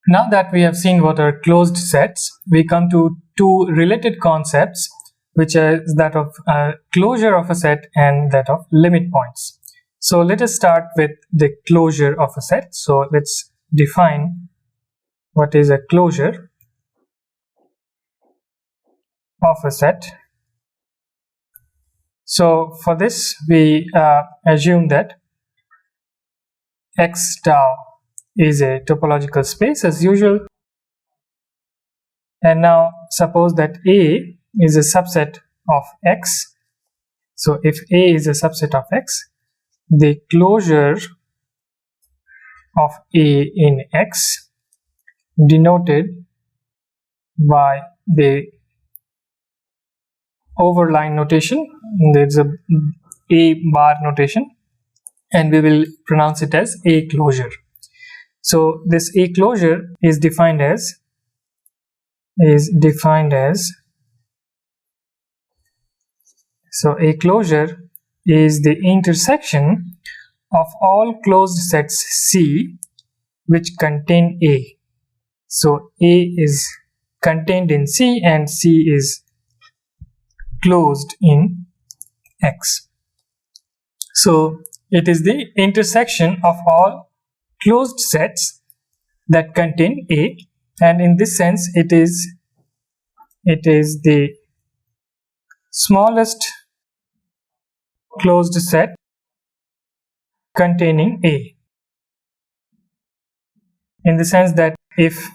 Now that we have seen what are closed sets, we come to two related concepts, which is that of closure of a set and that of limit points. So let us start with the closure of a set. So let's define what is a closure of a set. So for this we assume that X tau is a topological space as usual, and now suppose that A is a subset of X. So if A is a subset of X, the closure of A in X, denoted by the overline notation, there's a bar notation, and we will pronounce it as A closure. So this A closure is defined as so A closure is the intersection of all closed sets C which contain A. So A is contained in C and C is closed in X. So it is the intersection of all closed sets that contain A, and in this sense it is the smallest closed set containing A, in the sense that if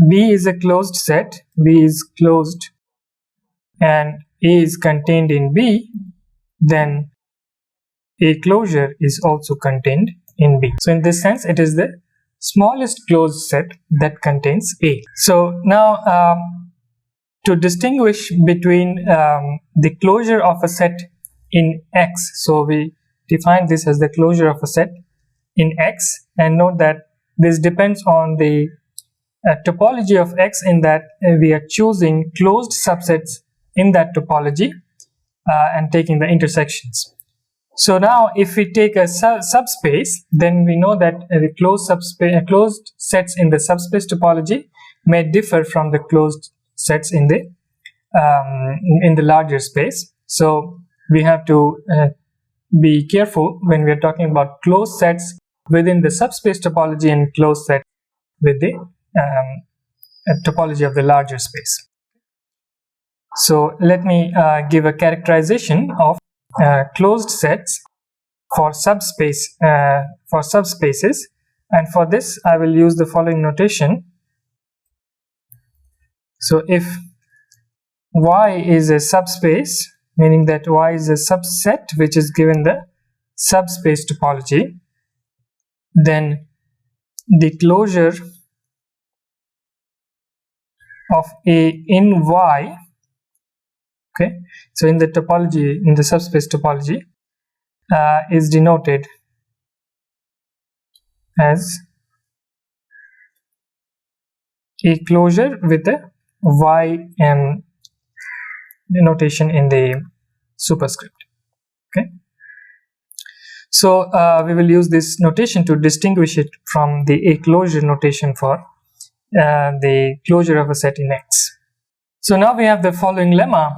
B is a closed set, B is closed and A is contained in B, then A closure is also contained in B. So in this sense it is the smallest closed set that contains A. So now to distinguish between the closure of a set in X, so we define this as the closure of a set in X, and note that this depends on the topology of X, in that we are choosing closed subsets in that topology and taking the intersections. So now if we take a subspace, then we know that the closed sets in the subspace topology may differ from the closed sets in the larger space. So we have to be careful when we are talking about closed sets within the subspace topology and closed sets with the topology of the larger space. So let me give a characterization of closed sets for subspaces, and for this I will use the following notation. So if Y is a subspace, meaning that Y is a subset which is given the subspace topology, then the closure of A in Y, okay, so in the topology, in the subspace topology, is denoted as A closure with a Y notation in the superscript. Okay, so we will use this notation to distinguish it from the A closure notation for the closure of a set in X. So now we have the following lemma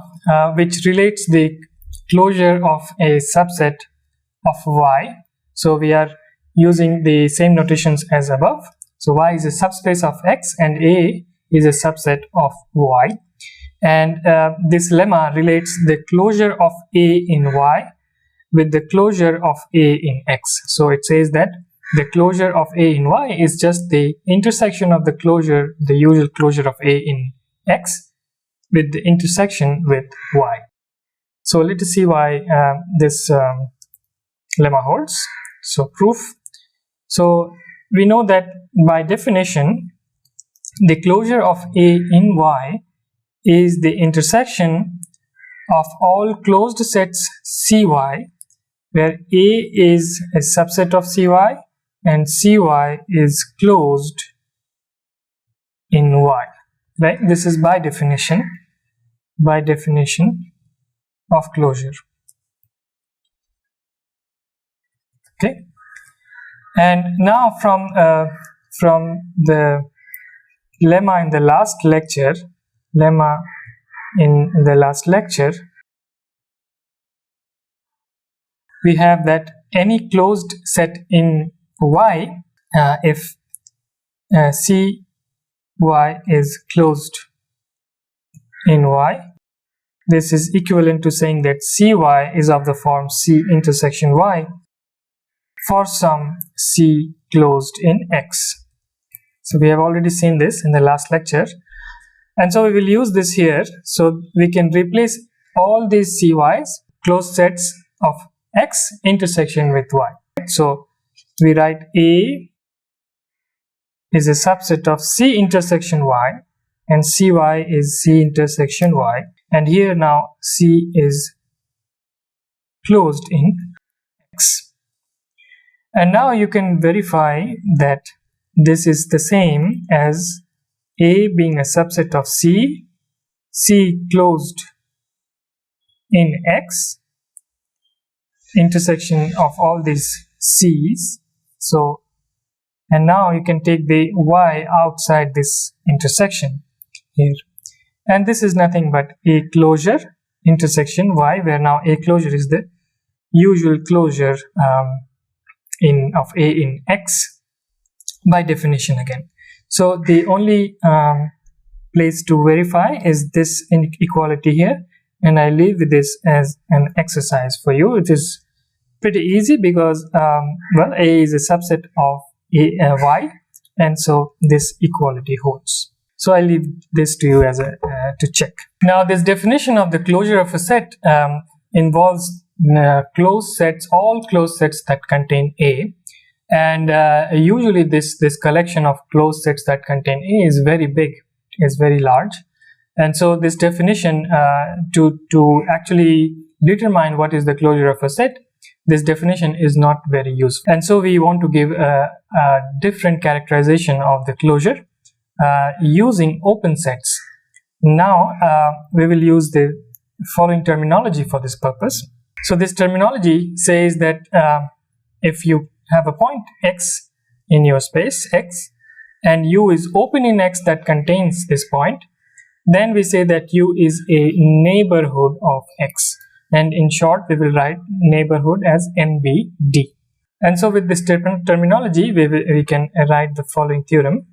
which relates the closure of a subset of Y. So we are using the same notations as above. So Y is a subspace of X and A is a subset of Y, and this lemma relates the closure of A in Y with the closure of A in X. So it says that the closure of A in Y is just the intersection of the closure, the usual closure of A in X, with the intersection with Y. So let us see why this lemma holds. So proof. So we know that by definition the closure of A in Y is the intersection of all closed sets Cy, where A is a subset of Cy and Cy is closed in Y, right? This is by definition of closure. Okay, and now from the lemma in the last lecture, we have that any closed set in Y, if Cy is closed in Y, this is equivalent to saying that Cy is of the form C intersection Y for some C closed in X. So we have already seen this in the last lecture, and so we will use this here. So we can replace all these Cy's closed sets of X intersection with Y. So we write A is a subset of C intersection Y, and Cy is C intersection Y, and here now C is closed in X. And now you can verify that this is the same as A being a subset of C closed in X, intersection of all these C's. So, and now you can take the Y outside this intersection here, and this is nothing but A closure intersection Y, where now A closure is the usual closure of A in X by definition again. So the only place to verify is this inequality here, and I leave this as an exercise for you. It is pretty easy because well, A is a subset of Y, and so this equality holds. So I leave this to you as a to check. Now this definition of the closure of a set involves closed sets, all closed sets that contain A, and usually this collection of closed sets that contain A is very big, is very large, and so this definition to actually determine what is the closure of a set, this definition is not very useful, and so we want to give a different characterization of the closure using open sets. Now we will use the following terminology for this purpose. So this terminology says that if you have a point X in your space X, and U is open in X that contains this point, then we say that U is a neighborhood of X, and in short we will write neighborhood as NBD. And so with this terminology we can write the following theorem.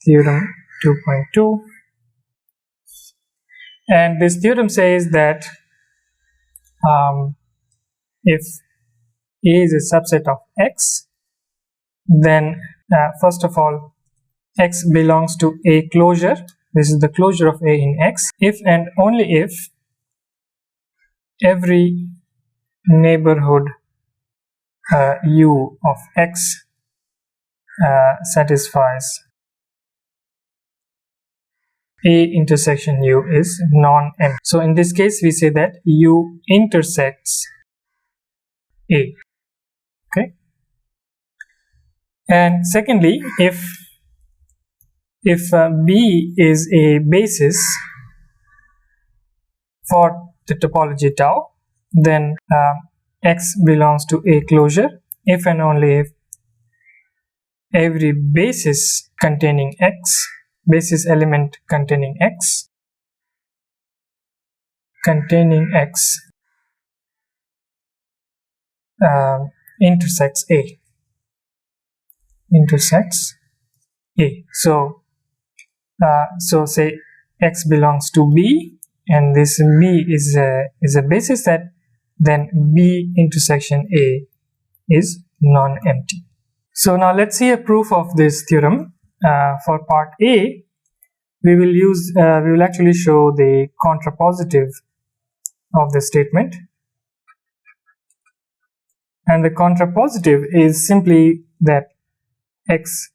Theorem 2.2, and this theorem says that if A is a subset of X, then first of all X belongs to a closure. This is the closure of A in X if and only if every neighborhood U of X satisfies A intersection U is non-empty. So in this case we say that U intersects A. Okay. And secondly, if B is a basis for the topology tau, then X belongs to a closure if and only if every basis containing X, basis element containing X intersects A. So say X belongs to B, and this B is a basis set, then B intersection A is non-empty. So now let's see a proof of this theorem. For part A, we will actually show the contrapositive of the statement, and the contrapositive is simply that X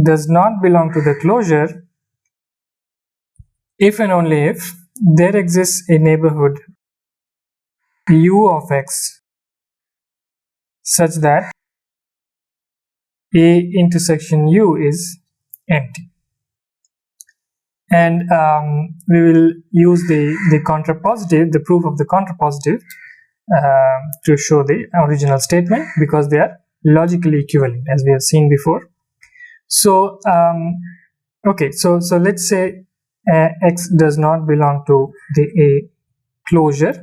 does not belong to the closure if and only if there exists a neighborhood U of X such that A intersection U is empty. And we will use the contrapositive, the proof of the contrapositive to show the original statement, because they are logically equivalent as we have seen before. So okay, so let's say X does not belong to the A closure.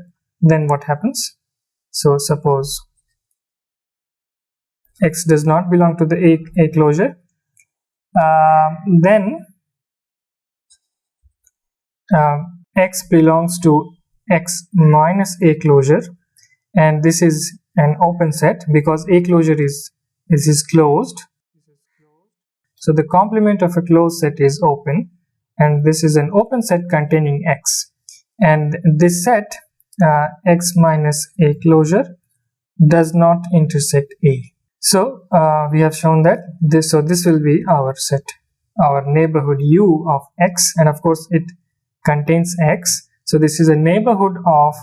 Then what happens? So suppose X does not belong to the A closure, then X belongs to X minus A closure, and this is an open set because A closure is closed. So the complement of a closed set is open, and this is an open set containing X, and this set X minus A closure does not intersect A. So we have shown that this will be our set, our neighborhood U of X, and of course it contains X. So this is a neighborhood of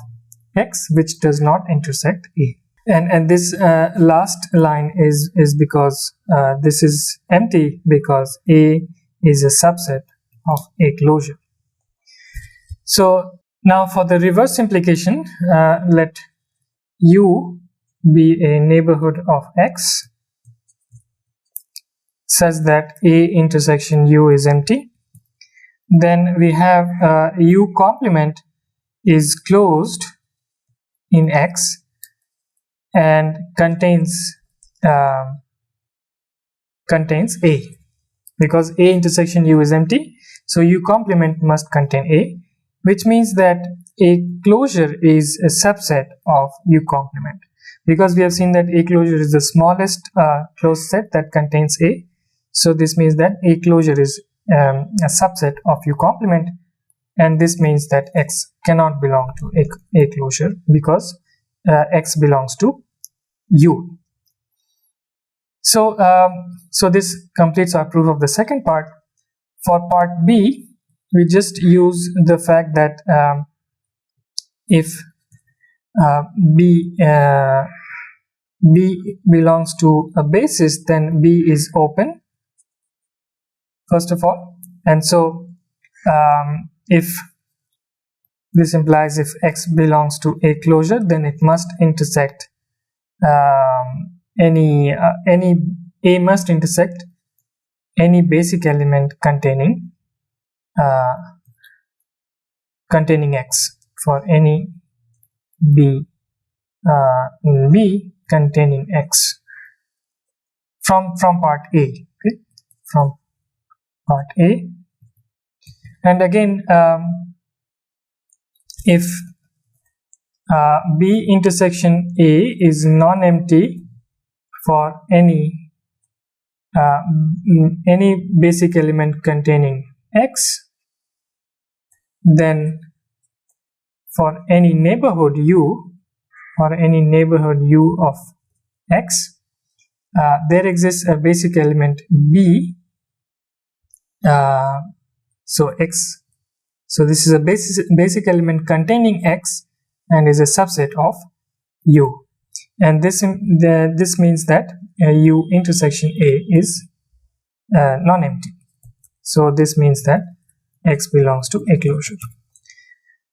X which does not intersect A. And this last line is because this is empty because A is a subset of A closure. So now for the reverse implication, let U be a neighborhood of X such that A intersection U is empty. Then we have U complement is closed in X and contains A, because A intersection U is empty, so U complement must contain A, which means that A closure is a subset of U complement, because we have seen that A closure is the smallest closed set that contains A. So this means that A closure is a subset of U complement, and this means that X cannot belong to A closure because X belongs to U. So so this completes our proof of the second part. For part B, we just use the fact that if B belongs to a basis, then B is open, first of all. And so if this implies if X belongs to A closure, then it must intersect A must intersect any basic element containing X for any B in B containing X from part A. Okay, from part A. And again, if B intersection A is non-empty for any basic element containing X, then for any neighborhood U, of X, there exists a basic element B. So this is a basic element containing X and is a subset of U, and this means that U intersection A is non-empty. So this means that X belongs to A closure.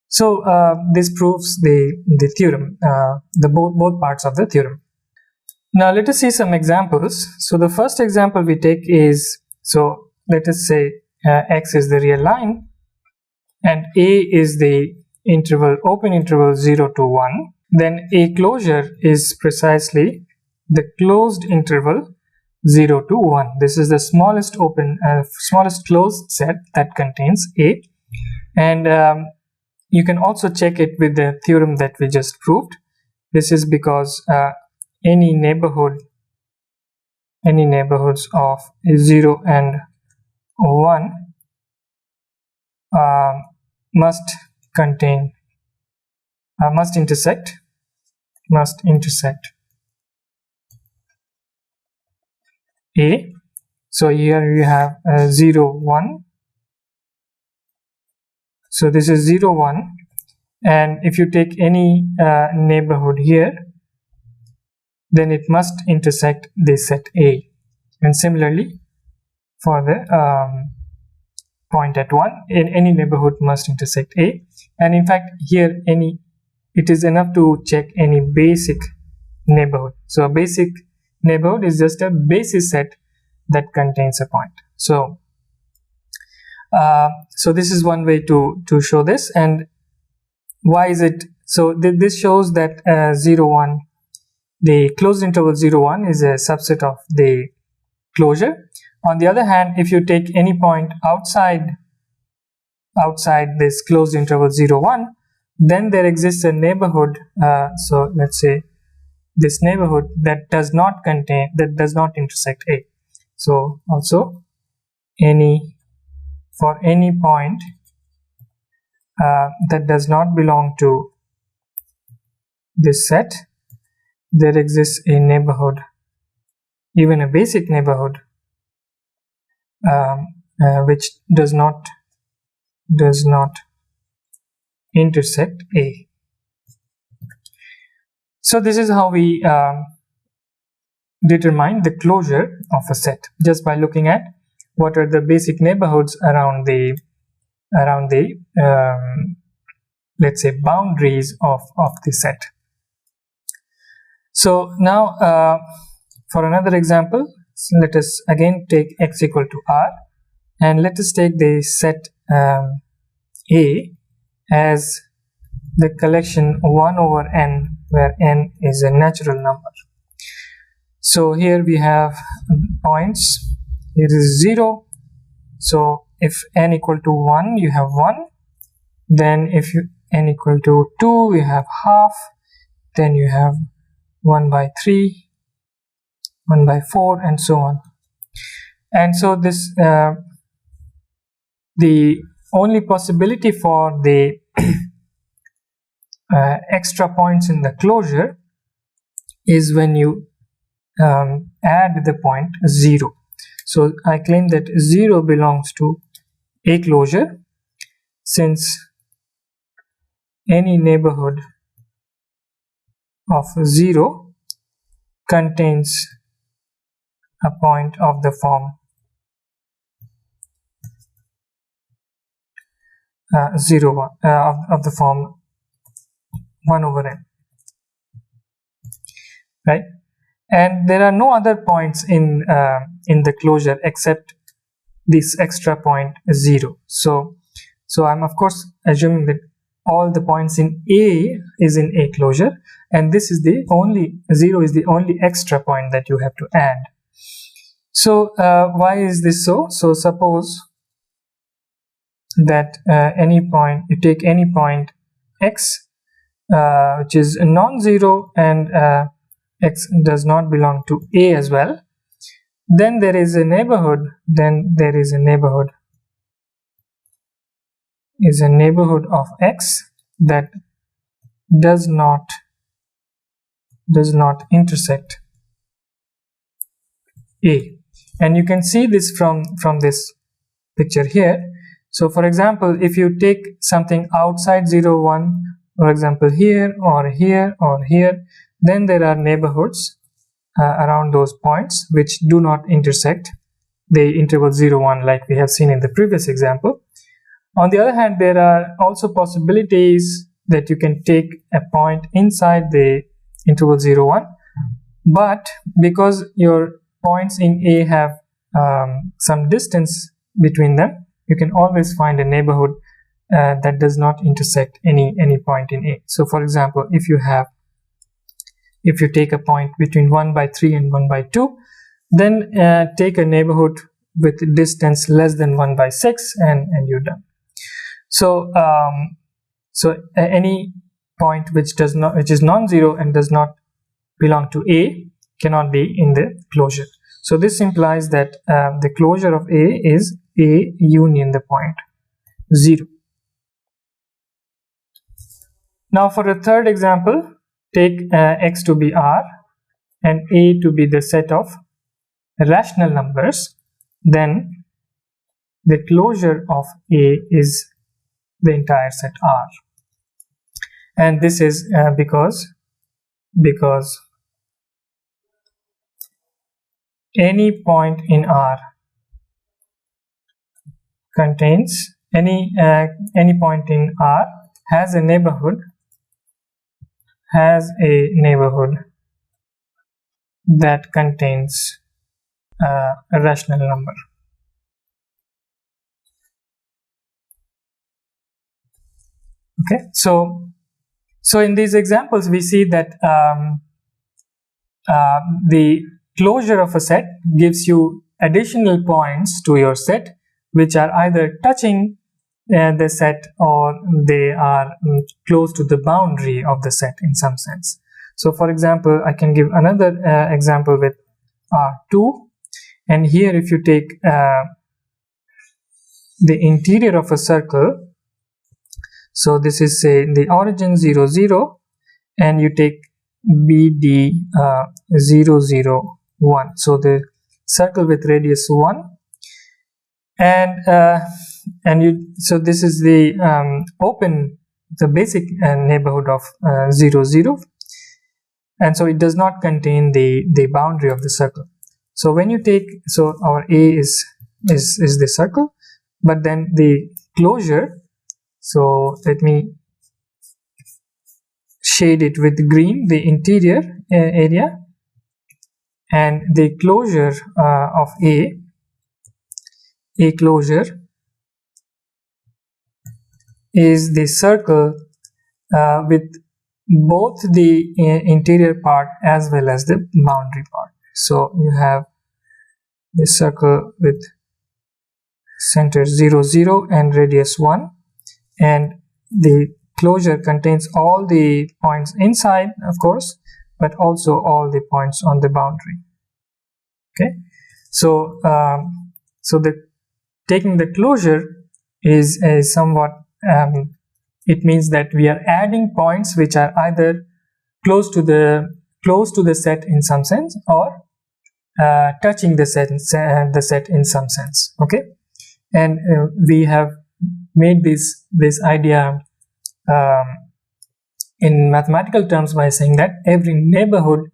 So this proves the theorem, both parts of the theorem. Now let us see some examples. So the first example we take is, so let us say X is the real line and A is the open interval 0 to 1. Then A closure is precisely the closed interval 0 to 1. This is the smallest closed set that contains A, and you can also check it with the theorem that we just proved. This is because any neighborhoods of 0 and 1 must intersect A. So here you have 0, 1. So this is 0, 1, and if you take any neighborhood here, then it must intersect the set A. And similarly, for the point at 1, in any neighborhood must intersect A. And in fact, here it is enough to check any basic neighborhood. So a basic neighborhood is just a basis set that contains a point. So this is one way to show this. And why is it so? This shows that 0 1, the closed interval 0 1 is a subset of the closure. On the other hand, if you take any point outside this closed interval 0 1, then there exists a neighborhood. So let's say this neighborhood that does not intersect A. So also for any point that does not belong to this set, there exists a neighborhood, even a basic neighborhood, which does not intersect A. So this is how we determine the closure of a set, just by looking at what are the basic neighborhoods around the let's say boundaries of the set. So now for another example, let us again take x equal to r, and let us take the set A as the collection 1 over n, where n is a natural number. So here we have points. Here is 0. So if n equal to 1, you have 1. Then if n equal to 2, you have half. Then you have 1 by 3, 1 by 4, and so on. And so this the only possibility for the extra points in the closure is when you add the point 0. So I claim that 0 belongs to a closure, since any neighborhood of 0 contains a point of the form 0 1 of the form 1 over n, right? And there are no other points in the closure except this extra point 0. So I'm of course assuming that all the points in A is in a closure, and this is the only 0 is the only extra point that you have to add. So why is this so? So suppose that you take any point x which is non-zero, and x does not belong to A as well, then there is a neighborhood of x that does not intersect A. And you can see this from this picture here. So for example, if you take something outside 0 1, for example here or here or here, then there are neighborhoods around those points which do not intersect the interval 0 1, like we have seen in the previous example. On the other hand, there are also possibilities that you can take a point inside the interval 0 1, but because your points in A have some distance between them, you can always find a neighborhood that does not intersect any point in A. So for example, if you take a point between 1 by 3 and 1 by 2, then take a neighborhood with distance less than 1 by 6, and you're done. So any point which is non-zero and does not belong to A cannot be in the closure. So this implies that the closure of A is A union the point 0. Now for the third example, take x to be R and A to be the set of rational numbers. Then the closure of A is the entire set R, and this is because any point in R contains any point in R has a neighborhood that contains a rational number. Okay, so in these examples we see that the closure of a set gives you additional points to your set which are either touching the set or they are close to the boundary of the set in some sense. So for example, I can give another example with R2, and here if you take the interior of a circle, so this is say the origin 0 0 and you take BD 0 0 1, so the circle with radius 1, and so this is the the basic neighborhood of 0 0, and so it does not contain the boundary of the circle. So when you take, so our A is the circle, but then the closure, so let me shade it with green, the interior area, and the closure of A closure is the circle with both the interior part as well as the boundary part. So you have the circle with center 0 0 and radius 1, and the closure contains all the points inside, of course, but also all the points on the boundary. Okay, so taking the closure is somewhat it means that we are adding points which are either close to the set in some sense or touching the set in some sense. Okay, and we have made this idea in mathematical terms by saying that every neighborhood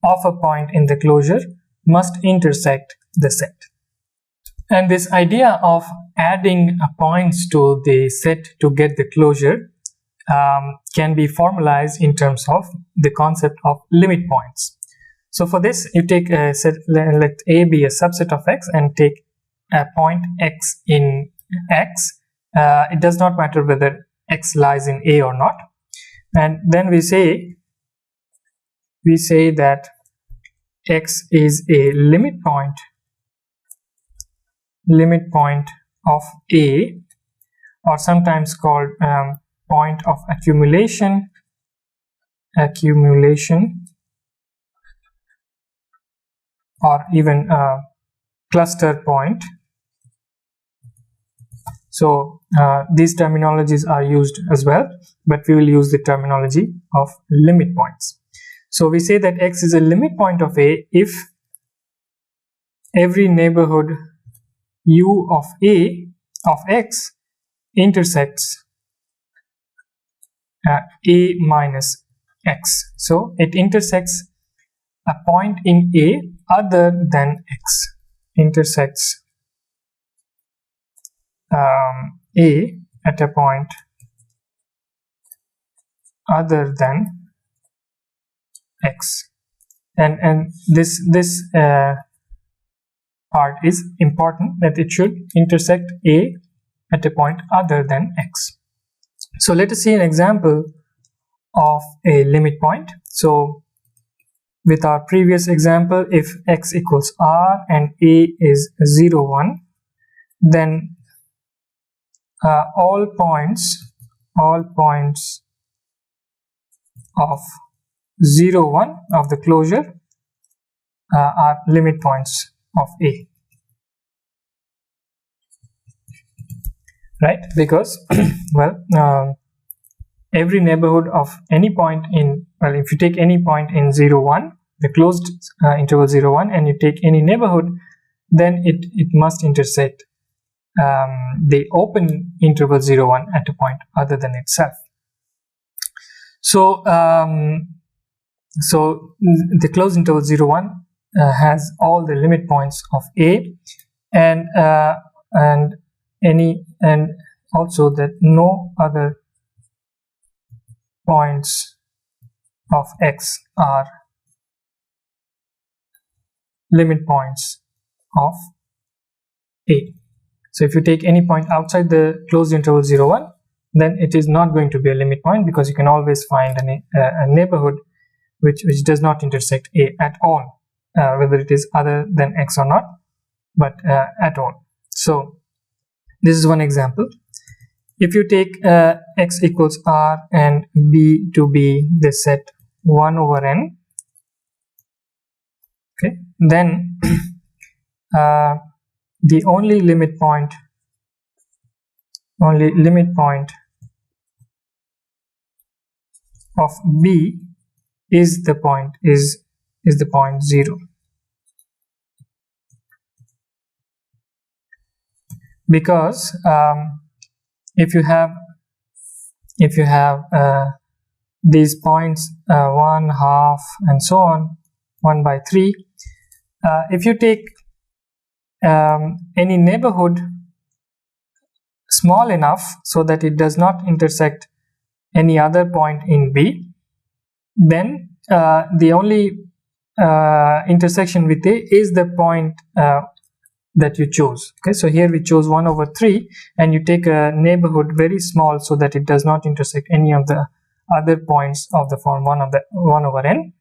of a point in the closure must intersect the set. And this idea of adding points to the set to get the closure can be formalized in terms of the concept of limit points. So for this, you take a set, let A be a subset of X, and take a point X in X. It does not matter whether X lies in A or not. And then we say that X is a limit point of A, or sometimes called point of accumulation, or even cluster point. So these terminologies are used as well, but we will use the terminology of limit points. So we say that X is a limit point of A if every neighborhood U of A of X intersects A minus X. So it intersects a point in A other than X, intersects A at a point other than X, and this part is important, that it should intersect A at a point other than X. So let us see an example of a limit point. So with our previous example, if X equals R and A is 0 1, then all points of 0 1 of the closure are limit points of A, right? Because well, every neighborhood of any point in, well, if you take any point in 0 1, the closed interval 0 1, and you take any neighborhood, then it must intersect the open interval 0 1 at a point other than itself. So so the closed interval 0 1 has all the limit points of A, and also that no other points of X are limit points of A. So if you take any point outside the closed interval 0, 1, then it is not going to be a limit point, because you can always find a neighborhood which does not intersect A at all, whether it is other than x or not, but at all. So this is one example. If you take x equals R and B to be the set 1 over n, okay, then the only limit point of B is the point 0, because if you have these points 1, half, and so on, 1 by 3, if you take any neighborhood small enough so that it does not intersect any other point in B, then the only intersection with A is the point that you chose. Okay, so here we chose 1 over 3, and you take a neighborhood very small so that it does not intersect any of the other points of the form 1 over n,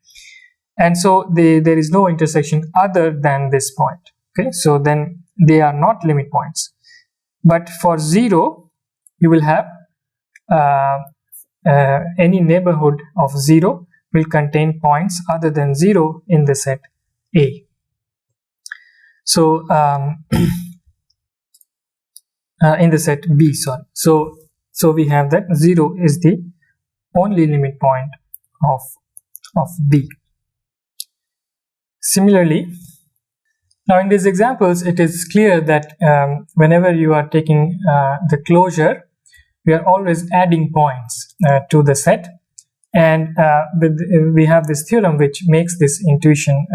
and so there is no intersection other than this point. Okay, so then they are not limit points. But for 0, you will have any neighborhood of 0 will contain points other than 0 in the set A. So in the set B, sorry. So we have that 0 is the only limit point of B. Similarly, now in these examples, it is clear that whenever you are taking the closure, we are always adding points to the set, and we have this theorem which makes this intuition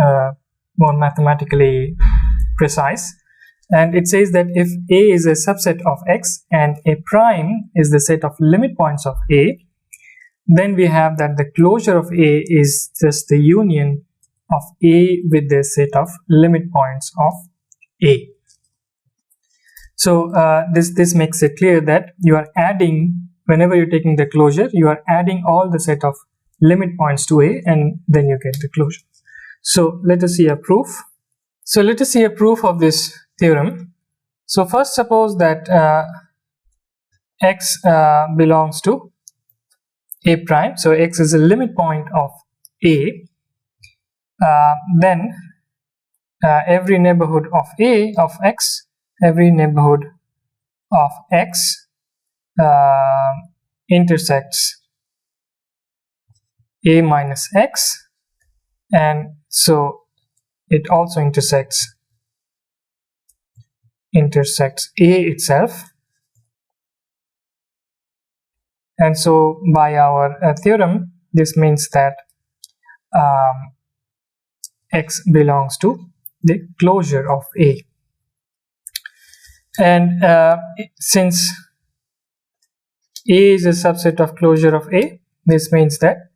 more mathematically precise, and it says that if A is a subset of X and A prime is the set of limit points of A, then we have that the closure of A is just the union of A with the set of limit points of A. So this makes it clear that you are adding, whenever you're taking the closure, you are adding all the set of limit points to A, and then you get the closure. So let us see a proof. So let us see a proof of this theorem. So first, suppose that X belongs to A prime. So X is a limit point of A. Then every neighborhood of A of X, every neighborhood of X intersects A minus X, and so it also intersects A itself. And so by our theorem, this means that X belongs to the closure of A. And since A is a subset of closure of A, this means that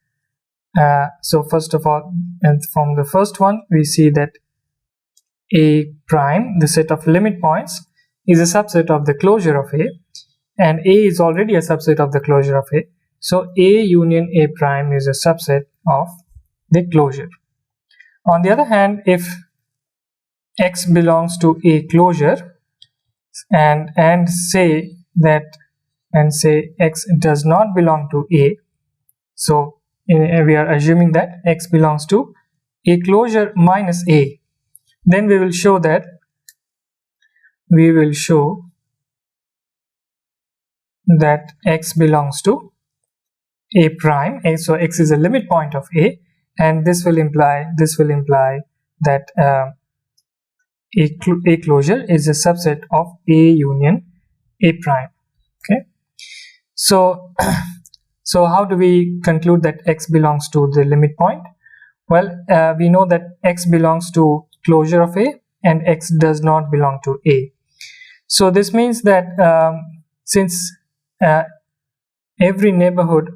so first of all, and from the first one, we see that A prime, the set of limit points, is a subset of the closure of A, and A is already a subset of the closure of A. So A union A prime is a subset of the closure. On the other hand, if X belongs to A closure and say X does not belong to A, so we are assuming that X belongs to A closure minus A, then we will show that X belongs to A prime. So X is a limit point of A, and this will imply that A closure is a subset of A union A prime. Okay, so how do we conclude that X belongs to the limit point? Well, we know that X belongs to closure of A and X does not belong to A. So this means that since every neighborhood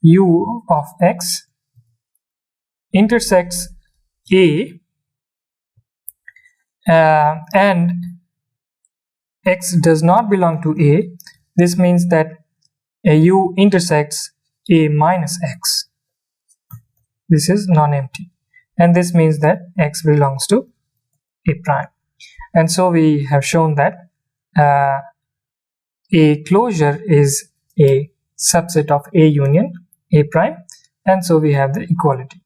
U of X intersects A, and X does not belong to A, this means that U intersects A minus X. This is non-empty, and this means that X belongs to A prime. And so we have shown that a closure is a subset of A union A prime, and so we have the equality.